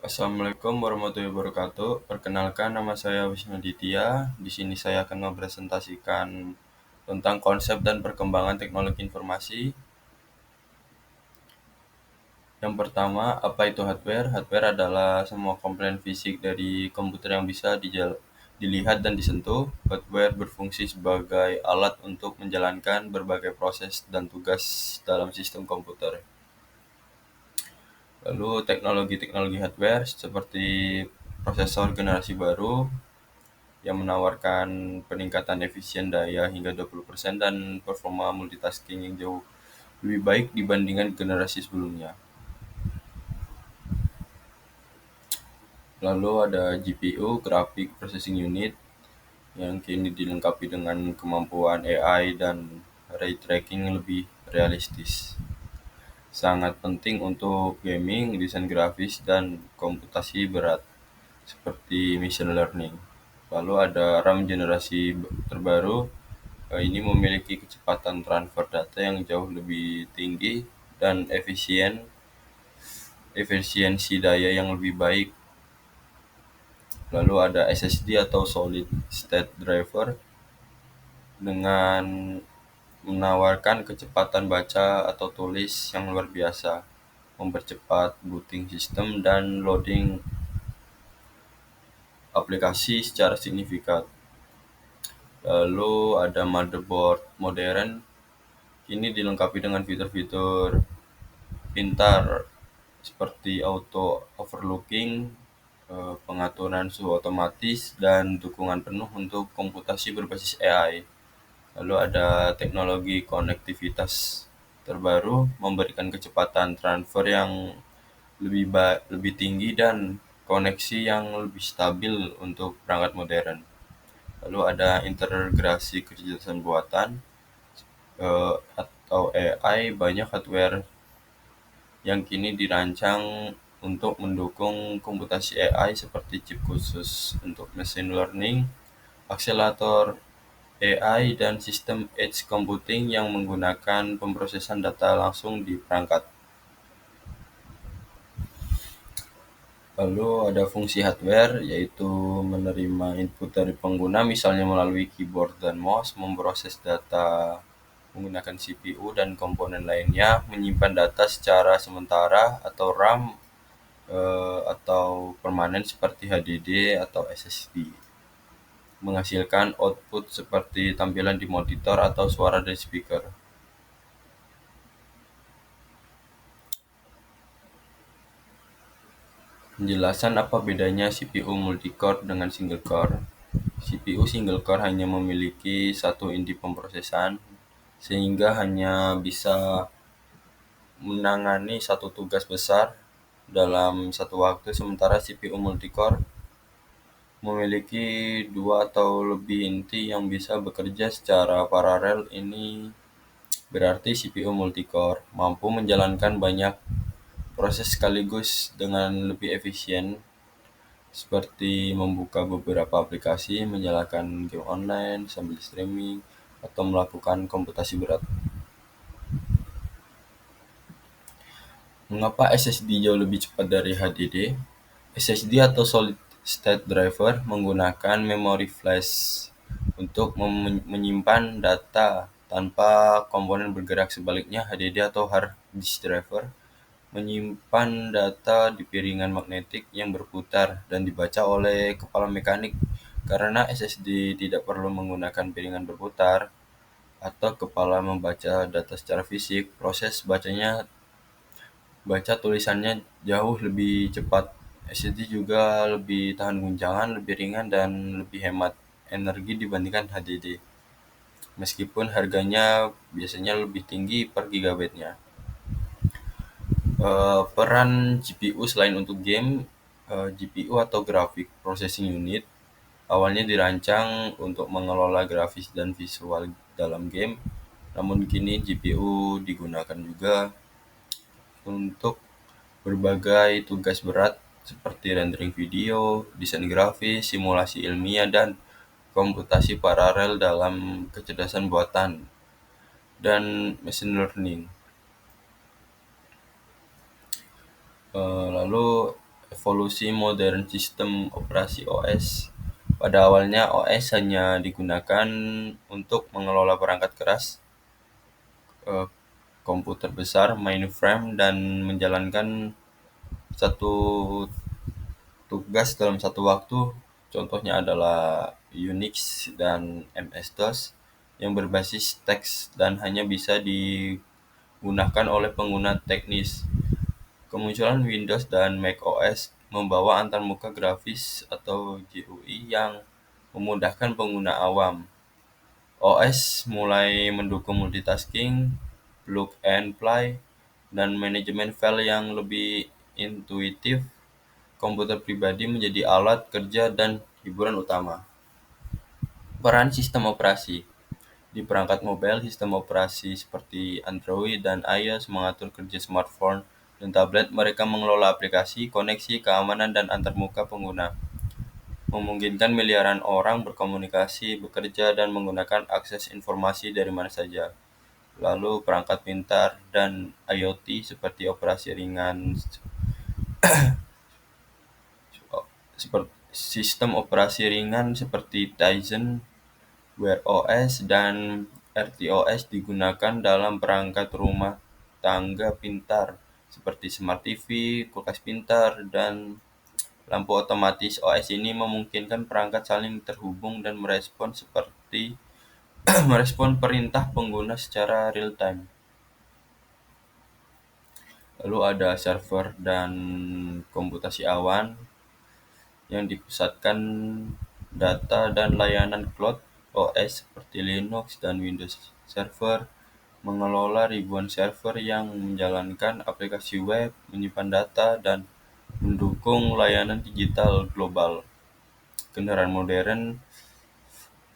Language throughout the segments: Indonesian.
Assalamualaikum warahmatullahi wabarakatuh. Perkenalkan, nama saya Wisnu Ditya. Di sini saya akan mempresentasikan tentang konsep dan perkembangan teknologi informasi. Yang pertama, apa itu hardware? Hardware adalah semua komponen fisik dari komputer yang bisa dilihat dan disentuh. Hardware berfungsi sebagai alat untuk menjalankan berbagai proses dan tugas dalam sistem komputer. Lalu teknologi-teknologi hardware seperti prosesor generasi baru yang menawarkan peningkatan efisien daya hingga 20% dan performa multitasking yang jauh lebih baik dibandingkan generasi sebelumnya. Lalu ada GPU, Graphic Processing Unit, yang kini dilengkapi dengan kemampuan AI dan ray tracking yang lebih realistis. Sangat penting untuk gaming, desain grafis, dan komputasi berat seperti machine learning. Lalu ada RAM generasi terbaru. Ini memiliki kecepatan transfer data yang jauh lebih tinggi dan efisiensi daya yang lebih baik. Lalu ada SSD atau Solid State Driver dengan menawarkan kecepatan baca atau tulis yang luar biasa, mempercepat booting sistem dan loading aplikasi secara signifikan. Lalu ada motherboard modern, kini dilengkapi dengan fitur-fitur pintar seperti auto overclocking, pengaturan suhu otomatis, dan dukungan penuh untuk komputasi berbasis AI. Lalu ada teknologi konektivitas terbaru memberikan kecepatan transfer yang lebih tinggi dan koneksi yang lebih stabil untuk perangkat modern. Lalu ada integrasi kecerdasan buatan atau AI. Banyak hardware yang kini dirancang untuk mendukung komputasi AI seperti chip khusus untuk machine learning, akselerator AI, dan sistem edge computing yang menggunakan pemrosesan data langsung di perangkat. Lalu ada fungsi hardware, yaitu menerima input dari pengguna, misalnya melalui keyboard dan mouse, memproses data menggunakan CPU dan komponen lainnya, menyimpan data secara sementara atau RAM, atau permanen seperti HDD atau SSD, menghasilkan output seperti tampilan di monitor atau suara dari speaker. Penjelasan apa bedanya CPU multicore dengan single core. CPU single core hanya memiliki satu inti pemrosesan, sehingga hanya bisa menangani satu tugas besar dalam satu waktu, sementara CPU multicore memiliki dua atau lebih inti yang bisa bekerja secara paralel. Ini berarti CPU multicore mampu menjalankan banyak proses sekaligus dengan lebih efisien, seperti membuka beberapa aplikasi, menjalankan game online sambil streaming, atau melakukan komputasi berat. Mengapa SSD jauh lebih cepat dari HDD? SSD atau Solid State Driver menggunakan memori flash untuk menyimpan data tanpa komponen bergerak. Sebaliknya, HDD atau Hard Disk Driver menyimpan data di piringan magnetik yang berputar dan dibaca oleh kepala mekanik. Karena SSD tidak perlu menggunakan piringan berputar atau kepala membaca data secara fisik, proses baca tulisannya jauh lebih cepat. SSD juga lebih tahan guncangan, lebih ringan, dan lebih hemat energi dibandingkan HDD. Meskipun harganya biasanya lebih tinggi per gigabyte-nya. Peran GPU selain untuk game, GPU atau Graphic Processing Unit awalnya dirancang untuk mengelola grafis dan visual dalam game, namun kini GPU digunakan juga untuk berbagai tugas berat seperti rendering video, desain grafis, simulasi ilmiah, dan komputasi paralel dalam kecerdasan buatan dan machine learning. Lalu evolusi modern sistem operasi OS. Pada awalnya OS hanya digunakan untuk mengelola perangkat keras, eh, komputer besar, mainframe, dan menjalankan satu tugas dalam satu waktu. Contohnya adalah Unix dan MS-DOS yang berbasis teks dan hanya bisa digunakan oleh pengguna teknis. Kemunculan Windows dan macOS membawa antarmuka grafis atau GUI yang memudahkan pengguna awam. OS mulai mendukung multitasking, plug and play, dan manajemen file yang lebih intuitif. Komputer pribadi menjadi alat kerja dan hiburan utama. Peran sistem operasi. Di perangkat mobile, sistem operasi seperti Android dan iOS mengatur kerja smartphone dan tablet. Mereka mengelola aplikasi, koneksi, keamanan, dan antarmuka pengguna, memungkinkan miliaran orang berkomunikasi, bekerja, dan menggunakan akses informasi dari mana saja. Lalu perangkat pintar dan IoT seperti operasi ringan, seperti sistem operasi ringan seperti Tizen, Wear OS, dan RTOS digunakan dalam perangkat rumah tangga pintar seperti smart TV, kulkas pintar, dan lampu otomatis. OS ini memungkinkan perangkat saling terhubung dan merespon seperti merespon perintah pengguna secara real time. Lalu ada server dan komputasi awan yang dipusatkan data dan layanan cloud. OS seperti Linux dan Windows Server mengelola ribuan server yang menjalankan aplikasi web, menyimpan data, dan mendukung layanan digital global. Kendaraan modern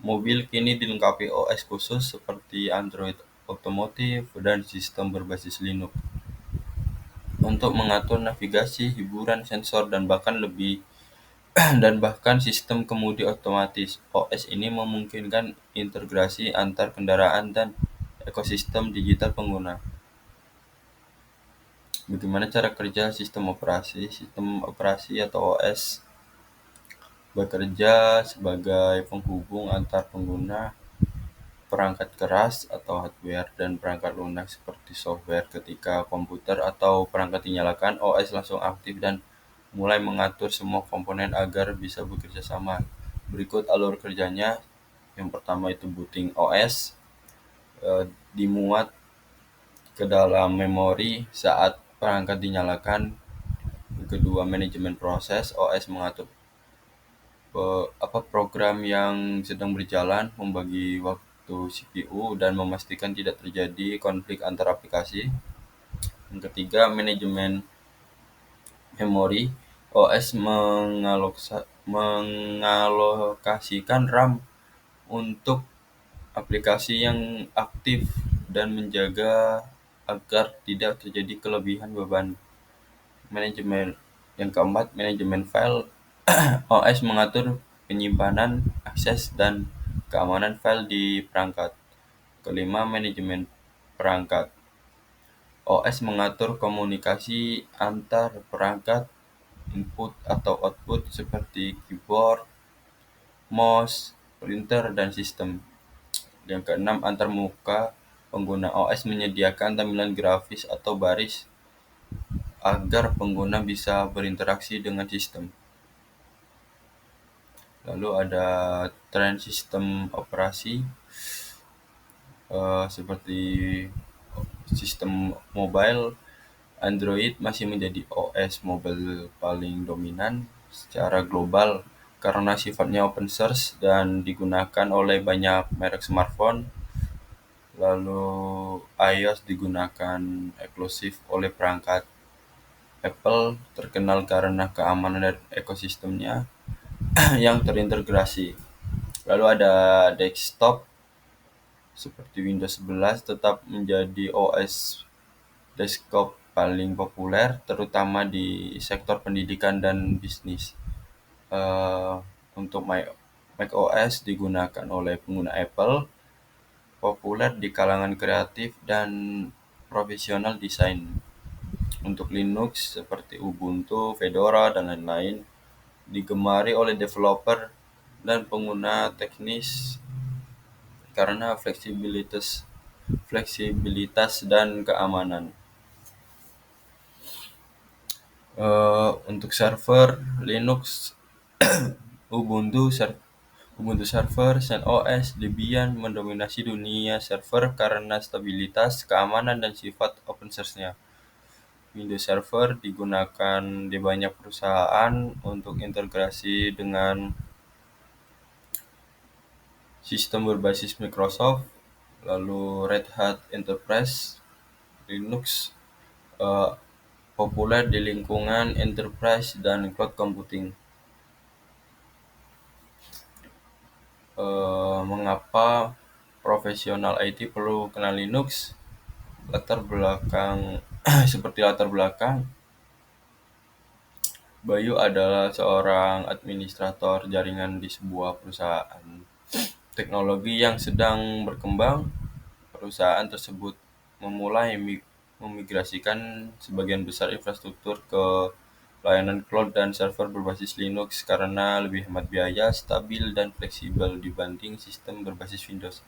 mobil kini dilengkapi OS khusus seperti Android Automotive dan sistem berbasis Linux untuk mengatur navigasi, hiburan, sensor, dan bahkan sistem kemudi otomatis. OS ini memungkinkan integrasi antar kendaraan dan ekosistem digital pengguna. Bagaimana cara kerja sistem operasi? Sistem operasi atau OS bekerja sebagai penghubung antar pengguna, perangkat keras atau hardware, dan perangkat lunak seperti software. Ketika komputer atau perangkat dinyalakan, OS langsung aktif dan mulai mengatur semua komponen agar bisa bekerja sama. Berikut alur kerjanya. Yang pertama itu booting OS, dimuat ke dalam memori saat perangkat dinyalakan. Yang kedua, manajemen proses. OS mengatur program yang sedang berjalan, membagi waktu CPU, dan memastikan tidak terjadi konflik antar aplikasi. Yang ketiga, manajemen memori. OS mengalokasikan RAM untuk aplikasi yang aktif dan menjaga agar tidak terjadi kelebihan beban. Manajemen yang keempat, manajemen file. OS mengatur penyimpanan, akses, dan keamanan file di perangkat. Kelima, manajemen perangkat. OS mengatur komunikasi antar perangkat, input atau output seperti keyboard, mouse, printer, dan sistem. Yang keenam, antarmuka pengguna. OS menyediakan tampilan grafis atau baris agar pengguna bisa berinteraksi dengan sistem. Lalu ada tren sistem operasi seperti sistem mobile. Android masih menjadi OS mobile paling dominan secara global karena sifatnya open source dan digunakan oleh banyak merek smartphone. Lalu iOS digunakan eksklusif oleh perangkat Apple, terkenal karena keamanan dan ekosistemnya yang terintegrasi. Lalu ada desktop seperti Windows 11 tetap menjadi OS desktop paling populer, terutama di sektor pendidikan dan bisnis. Untuk macOS digunakan oleh pengguna Apple, populer di kalangan kreatif dan profesional desain. untuk Linux seperti Ubuntu, Fedora, dan lain-lain digemari oleh developer dan pengguna teknis karena fleksibilitas dan keamanan. Untuk server Linux, Ubuntu, Ubuntu Server, CentOS, Debian mendominasi dunia server karena stabilitas, keamanan, dan sifat open source-nya. Windows Server digunakan di banyak perusahaan untuk integrasi dengan sistem berbasis Microsoft, lalu Red Hat Enterprise Linux eh, populer di lingkungan enterprise dan cloud computing. Mengapa profesional IT perlu kenal Linux? Latar belakang seperti latar belakang, Bayu adalah seorang administrator jaringan di sebuah perusahaan teknologi yang sedang berkembang. Perusahaan tersebut memulai memigrasikan sebagian besar infrastruktur ke layanan cloud dan server berbasis Linux karena lebih hemat biaya, stabil, dan fleksibel dibanding sistem berbasis Windows.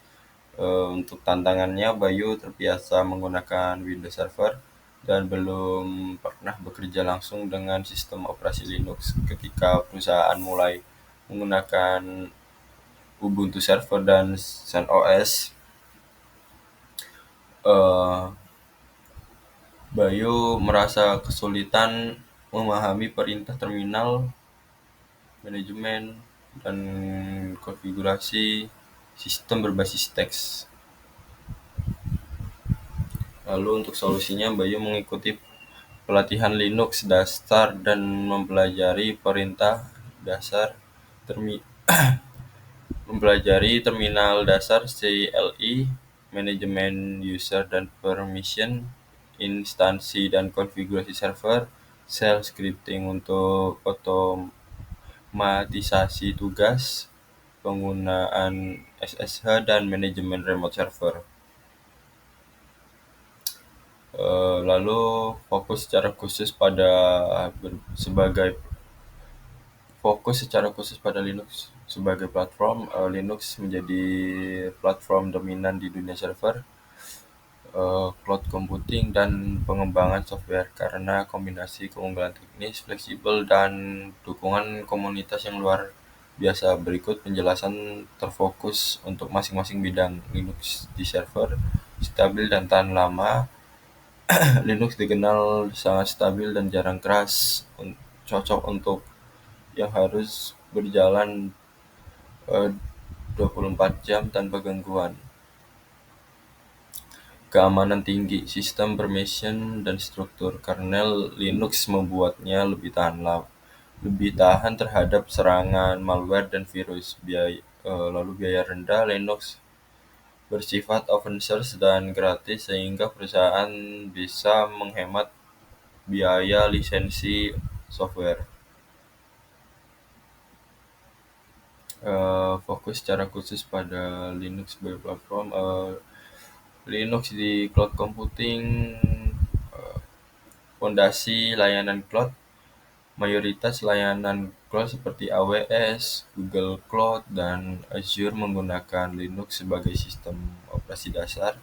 Untuk tantangannya, Bayu terbiasa menggunakan Windows Server dan belum pernah bekerja langsung dengan sistem operasi Linux. Ketika perusahaan mulai menggunakan Ubuntu Server dan CentOS, eh, Bayu merasa kesulitan memahami perintah terminal, manajemen, dan konfigurasi sistem berbasis teks. Lalu untuk solusinya, Bayu mengikuti pelatihan Linux dasar dan mempelajari perintah dasar mempelajari terminal dasar CLI, manajemen user dan permission, instansi dan konfigurasi server, shell scripting untuk otomatisasi tugas, penggunaan SSH, dan manajemen remote server. Lalu fokus secara khusus pada sebagai Linux sebagai platform. Linux menjadi platform dominan di dunia server, cloud computing, dan pengembangan software karena kombinasi keunggulan teknis, fleksibel, dan dukungan komunitas yang luar biasa. Berikut penjelasan terfokus untuk masing-masing bidang. Linux di server stabil dan tahan lama. Linux dikenal sangat stabil dan jarang keras, cocok untuk yang harus berjalan 24 jam tanpa gangguan. Keamanan tinggi, sistem permission dan struktur kernel Linux membuatnya lebih tahan terhadap serangan malware dan virus. Lalu biaya rendah, Linux bersifat open source dan gratis sehingga perusahaan bisa menghemat biaya lisensi software. Fokus secara khusus pada Linux sebagai platform. Linux di cloud computing, fondasi layanan cloud. Mayoritas layanan cloud seperti AWS, Google Cloud, dan Azure menggunakan Linux sebagai sistem operasi dasar.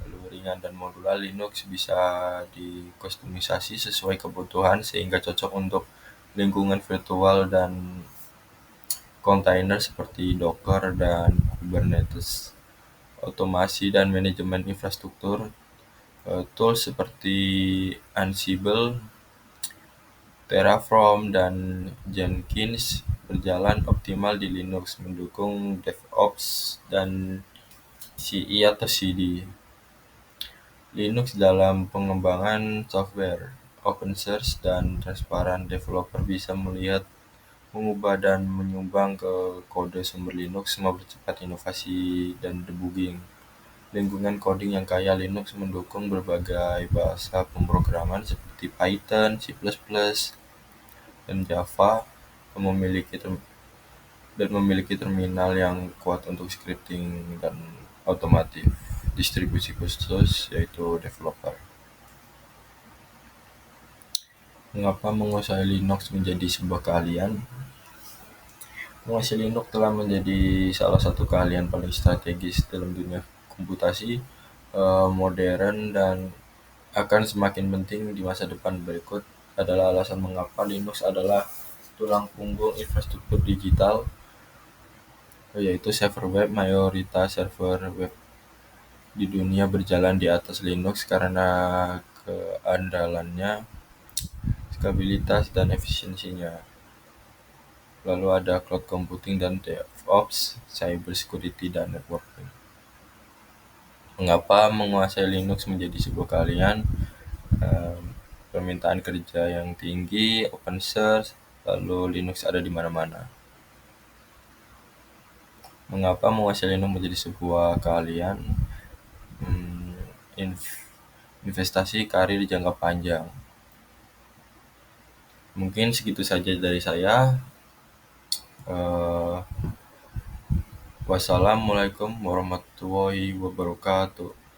Lalu ringan dan modular, Linux bisa dikustomisasi sesuai kebutuhan sehingga cocok untuk lingkungan virtual dan kontainer seperti Docker dan Kubernetes. Otomasi dan manajemen infrastruktur, tools seperti Ansible, Terraform, dan Jenkins berjalan optimal di Linux, mendukung DevOps dan CI atau CD. Linux dalam pengembangan software, open source dan transparan. Developer bisa melihat, mengubah, dan menyumbang ke kode sumber Linux, mempercepat inovasi dan debugging. Lingkungan coding yang kaya, Linux mendukung berbagai bahasa pemrograman seperti Python, C++, dan Java, dan memiliki terminal yang kuat untuk scripting dan otomatif. Distribusi khusus yaitu developer. Mengapa menguasai Linux menjadi sebuah keahlian? Menguasai Linux telah menjadi salah satu keahlian paling strategis dalam dunia komputasi modern dan akan semakin penting di masa depan. Berikut adalah alasan mengapa Linux adalah tulang punggung infrastruktur digital, yaitu server web. Mayoritas server web di dunia berjalan di atas Linux karena keandalannya, stabilitas, dan efisiensinya. Lalu ada cloud computing dan DevOps, cyber security, dan networking. Mengapa menguasai Linux menjadi sebuah keahlian? Permintaan kerja yang tinggi, open source, lalu Linux ada di mana-mana. Mengapa menguasai Linux menjadi sebuah keahlian? Hmm, investasi karir jangka panjang. Mungkin segitu saja dari saya. Wassalamualaikum warahmatullahi wabarakatuh.